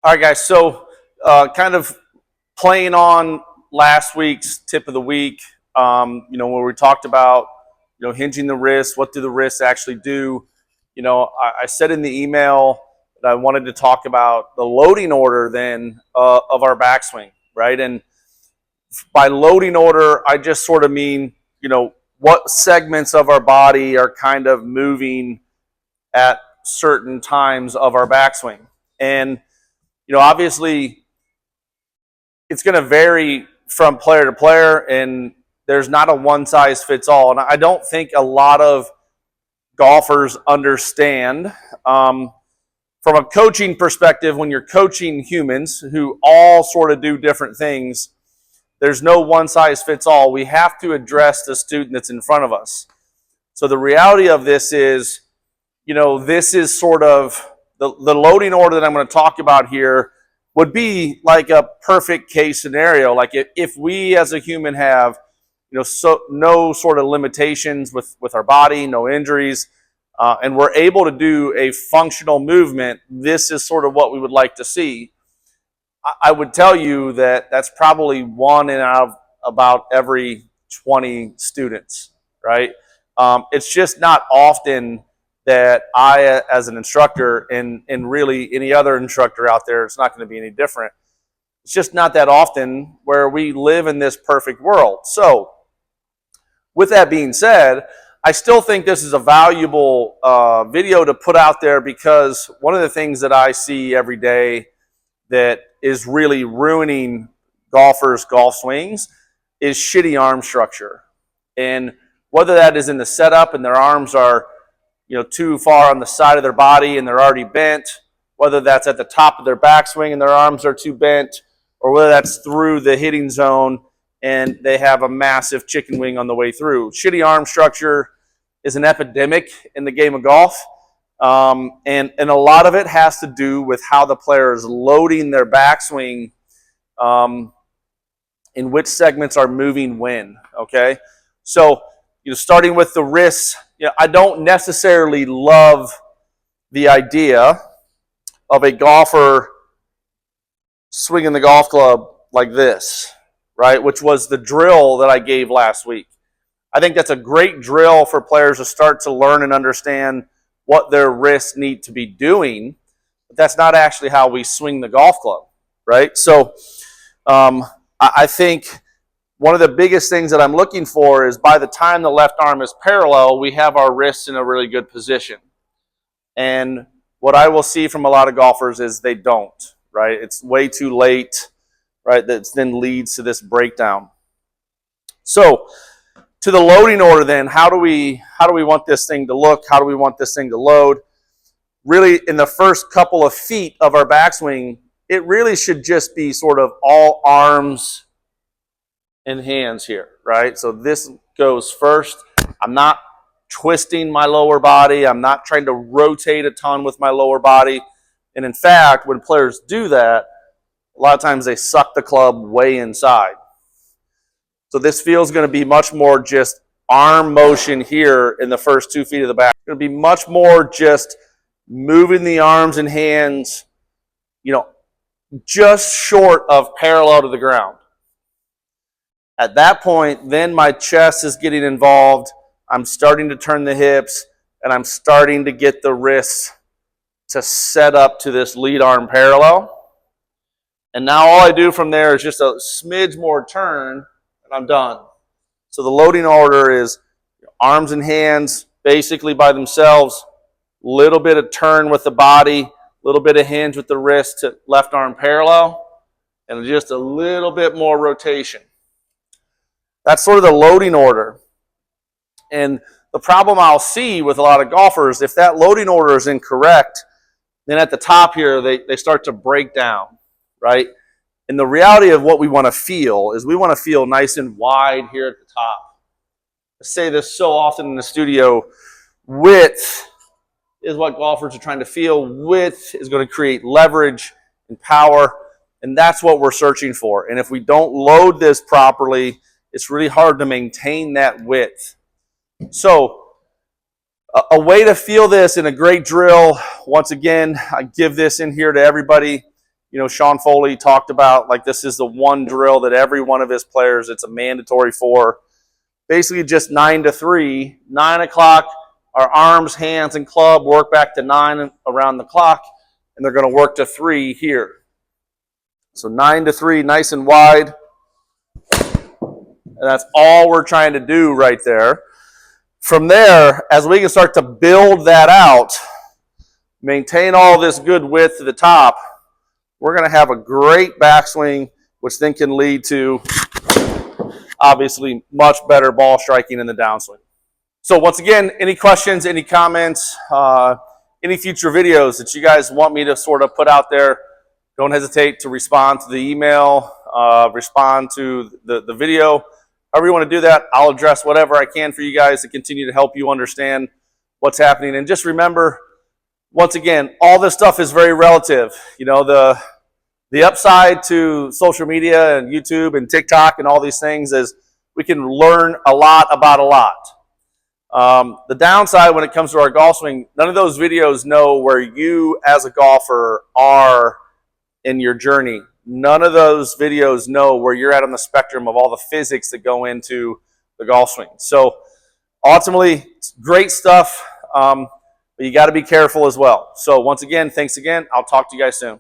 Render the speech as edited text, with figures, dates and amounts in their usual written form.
All right, guys. So, kind of playing on last week's tip of the week. Where we talked about, hinging the wrist. What do the wrists actually do? I said in the email that I wanted to talk about the loading order then of our backswing, right? And by loading order, I just sort of mean, what segments of our body are kind of moving at certain times of our backswing. And obviously it's going to vary from player to player, and there's not a one size fits all. And I don't think a lot of golfers understand from a coaching perspective, when you're coaching humans who all sort of do different things, there's no one size fits all. We have to address the student that's in front of us. So the reality of this is, this is sort of the loading order that I'm going to talk about here would be like a perfect case scenario. Like if we as a human have, no sort of limitations with our body, no injuries, and we're able to do a functional movement, this is sort of what we would like to see. I would tell you that that's probably one in out of about every 20 students, right? It's just not often that I, as an instructor, and really any other instructor out there, it's not going to be any different. It's just not that often where we live in this perfect world. So, with that being said, I still think this is a valuable video to put out there, because one of the things that I see every day that is really ruining golfers' golf swings is shitty arm structure. And whether that is in the setup and their arms are too far on the side of their body and they're already bent, whether that's at the top of their backswing and their arms are too bent, or whether that's through the hitting zone and they have a massive chicken wing on the way through. Shitty arm structure is an epidemic in the game of golf. And a lot of it has to do with how the player is loading their backswing, in which segments are moving when, okay? So, starting with the wrists, I don't necessarily love the idea of a golfer swinging the golf club like this, right? Which was the drill that I gave last week. I think that's a great drill for players to start to learn and understand what their wrists need to be doing, but that's not actually how we swing the golf club, right? So I think one of the biggest things that I'm looking for is by the time the left arm is parallel, we have our wrists in a really good position. And what I will see from a lot of golfers is they don't, right? It's way too late, right? That then leads to this breakdown. So to the loading order then, how do we want this thing to look? How do we want this thing to load? Really, in the first couple of feet of our backswing, it really should just be sort of all arms and hands here, right? So this goes first. I'm not twisting my lower body. I'm not trying to rotate a ton with my lower body. And in fact, when players do that, a lot of times they suck the club way inside. So this feels going to be much more just arm motion here in the first 2 feet of the back. It's going to be much more just moving the arms and hands, just short of parallel to the ground. At that point, then my chest is getting involved. I'm starting to turn the hips, and I'm starting to get the wrists to set up to this lead arm parallel. And now all I do from there is just a smidge more turn, and I'm done. So the loading order is arms and hands basically by themselves, little bit of turn with the body, little bit of hinge with the wrist to left arm parallel, and just a little bit more rotation. That's sort of the loading order. And the problem I'll see with a lot of golfers, if that loading order is incorrect, then at the top here, they start to break down, right? And the reality of what we want to feel is we want to feel nice and wide here at the top. I say this so often in the studio, width is what golfers are trying to feel. Width is going to create leverage and power, and that's what we're searching for. And if we don't load this properly, it's really hard to maintain that width. So a way to feel this in a great drill, once again, I give this in here to everybody, you know, Sean Foley talked about, like, this is the one drill that every one of his players, it's a mandatory for. Basically just 9 to 3, 9 o'clock, our arms, hands, and club work back to 9 around the clock, and they're going to work to 3 here. So 9 to 3, nice and wide. And that's all we're trying to do right there. From there, as we can start to build that out, maintain all this good width to the top, we're going to have a great backswing, which then can lead to, obviously, much better ball striking in the downswing. So once again, any questions, any comments, any future videos that you guys want me to sort of put out there, don't hesitate to respond to the email, respond to the video. However you want to do that, I'll address whatever I can for you guys to continue to help you understand what's happening. And just remember, once again, all this stuff is very relative. You know, the upside to social media and YouTube and TikTok and all these things is we can learn a lot about a lot. The downside when it comes to our golf swing, none of those videos know where you as a golfer are in your journey. None of those videos know where you're at on the spectrum of all the physics that go into the golf swing. So ultimately, it's great stuff, but you got to be careful as well. So once again, thanks again. I'll talk to you guys soon.